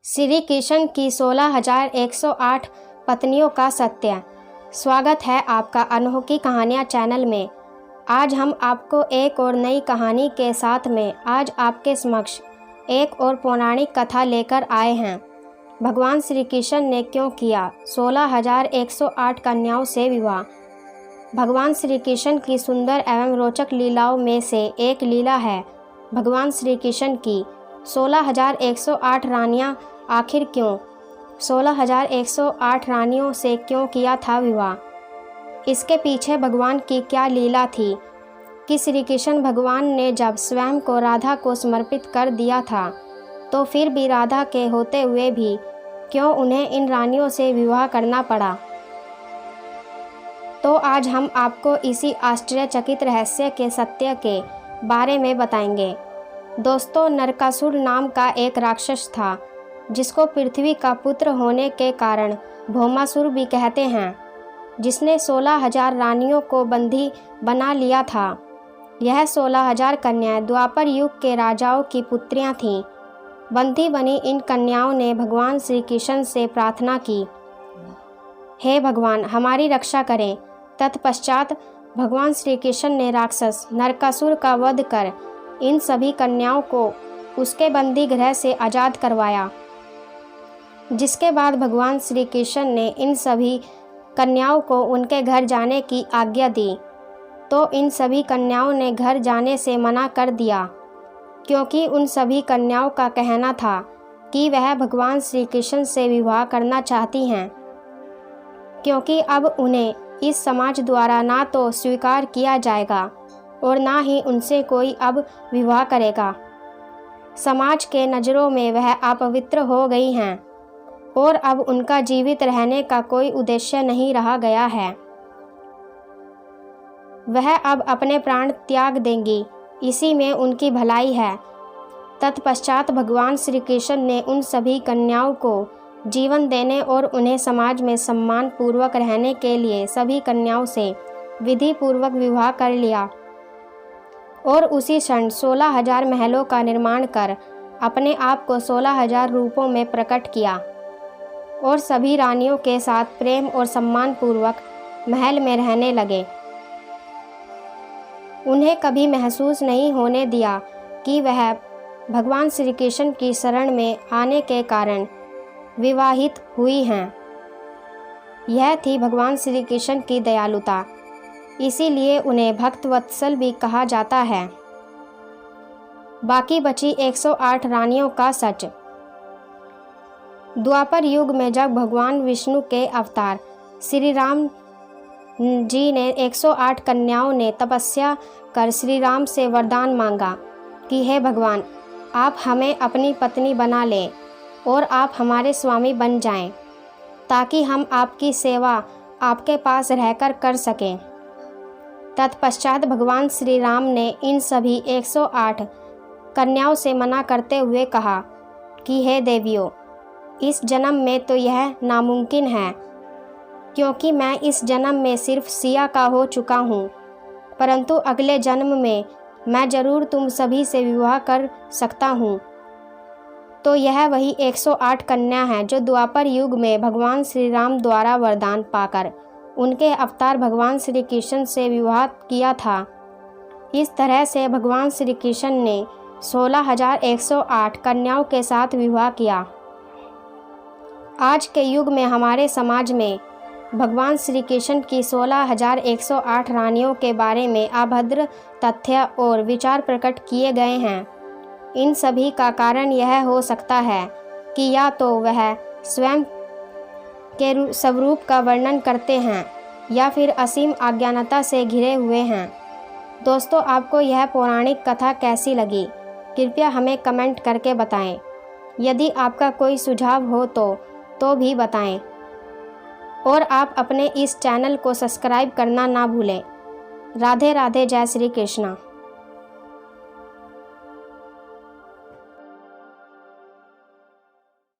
श्री कृष्ण की 16,108 पत्नियों का सत्य। स्वागत है आपका अनोखी कहानियाँ चैनल में। आज हम आपको एक और नई कहानी के साथ में आज आपके समक्ष एक और पौराणिक कथा लेकर आए हैं। भगवान श्री कृष्ण ने क्यों किया 16,108 कन्याओं से विवाह। भगवान श्री कृष्ण की सुंदर एवं रोचक लीलाओं में से एक लीला है भगवान श्री कृष्ण की 16,108 रानियां। आखिर क्यों 16,108 रानियों से क्यों किया था विवाह? इसके पीछे भगवान की क्या लीला थी कि श्री कृष्ण भगवान ने जब स्वयं को राधा को समर्पित कर दिया था तो फिर भी राधा के होते हुए भी क्यों उन्हें इन रानियों से विवाह करना पड़ा। तो आज हम आपको इसी आश्चर्यचकित रहस्य के सत्य के बारे में बताएंगे। दोस्तों, नरकासुर नाम का एक राक्षस था जिसको पृथ्वी का पुत्र होने के कारण भौमासुर भी कहते हैं, जिसने 16,000 रानियों को बंदी बना लिया था। यह 16,000 कन्याएं द्वापर युग के राजाओं की पुत्रियां थीं। बंदी बनी इन कन्याओं ने भगवान श्री कृष्ण से प्रार्थना की, हे भगवान हमारी रक्षा करें। तत्पश्चात भगवान श्री कृष्ण ने राक्षस नरकासुर का वध कर इन सभी कन्याओं को उसके बंदी गृह से आज़ाद करवाया। जिसके बाद भगवान श्री कृष्ण ने इन सभी कन्याओं को उनके घर जाने की आज्ञा दी, तो इन सभी कन्याओं ने घर जाने से मना कर दिया, क्योंकि उन सभी कन्याओं का कहना था कि वह भगवान श्री कृष्ण से विवाह करना चाहती हैं, क्योंकि अब उन्हें इस समाज द्वारा ना तो स्वीकार किया जाएगा और ना ही उनसे कोई अब विवाह करेगा। समाज के नज़रों में वह अपवित्र हो गई हैं और अब उनका जीवित रहने का कोई उद्देश्य नहीं रहा गया है। वह अब अपने प्राण त्याग देंगी, इसी में उनकी भलाई है। तत्पश्चात भगवान श्री कृष्ण ने उन सभी कन्याओं को जीवन देने और उन्हें समाज में सम्मान पूर्वक रहने के लिए सभी कन्याओं से विधि पूर्वक विवाह कर लिया और उसी क्षण 16,000 महलों का निर्माण कर अपने आप को 16,000 रूपों में प्रकट किया और सभी रानियों के साथ प्रेम और सम्मान पूर्वक महल में रहने लगे। उन्हें कभी महसूस नहीं होने दिया कि वह भगवान श्री कृष्ण की शरण में आने के कारण विवाहित हुई हैं। यह थी भगवान श्री कृष्ण की दयालुता, इसीलिए उन्हें भक्त वत्सल भी कहा जाता है। बाकी बची 108 रानियों का सच। द्वापर युग में जब भगवान विष्णु के अवतार श्री राम जी ने 108 कन्याओं ने तपस्या कर श्री राम से वरदान मांगा कि हे भगवान, आप हमें अपनी पत्नी बना लें और आप हमारे स्वामी बन जाएं, ताकि हम आपकी सेवा आपके पास रहकर कर सकें। तत्पश्चात भगवान श्री राम ने इन सभी 108 कन्याओं से मना करते हुए कहा कि हे देवियों, इस जन्म में तो यह नामुमकिन है, क्योंकि मैं इस जन्म में सिर्फ सिया का हो चुका हूँ, परंतु अगले जन्म में मैं ज़रूर तुम सभी से विवाह कर सकता हूँ। तो यह वही 108 कन्या हैं जो द्वापर युग में भगवान श्री राम द्वारा वरदान पाकर उनके अवतार भगवान श्री कृष्ण से विवाह किया था। इस तरह से भगवान श्री कृष्ण ने 16,108 कन्याओं के साथ विवाह किया। आज के युग में हमारे समाज में भगवान श्री कृष्ण की 16,108 रानियों के बारे में अभद्र तथ्य और विचार प्रकट किए गए हैं। इन सभी का कारण यह हो सकता है कि या तो वह स्वयं के स्वरूप का वर्णन करते हैं या फिर असीम अज्ञानता से घिरे हुए हैं। दोस्तों, आपको यह पौराणिक कथा कैसी लगी? कृपया हमें कमेंट करके बताएं। यदि आपका कोई सुझाव हो तो भी बताएं और आप अपने इस चैनल को सब्सक्राइब करना ना भूलें। राधे राधे, जय श्री कृष्णा।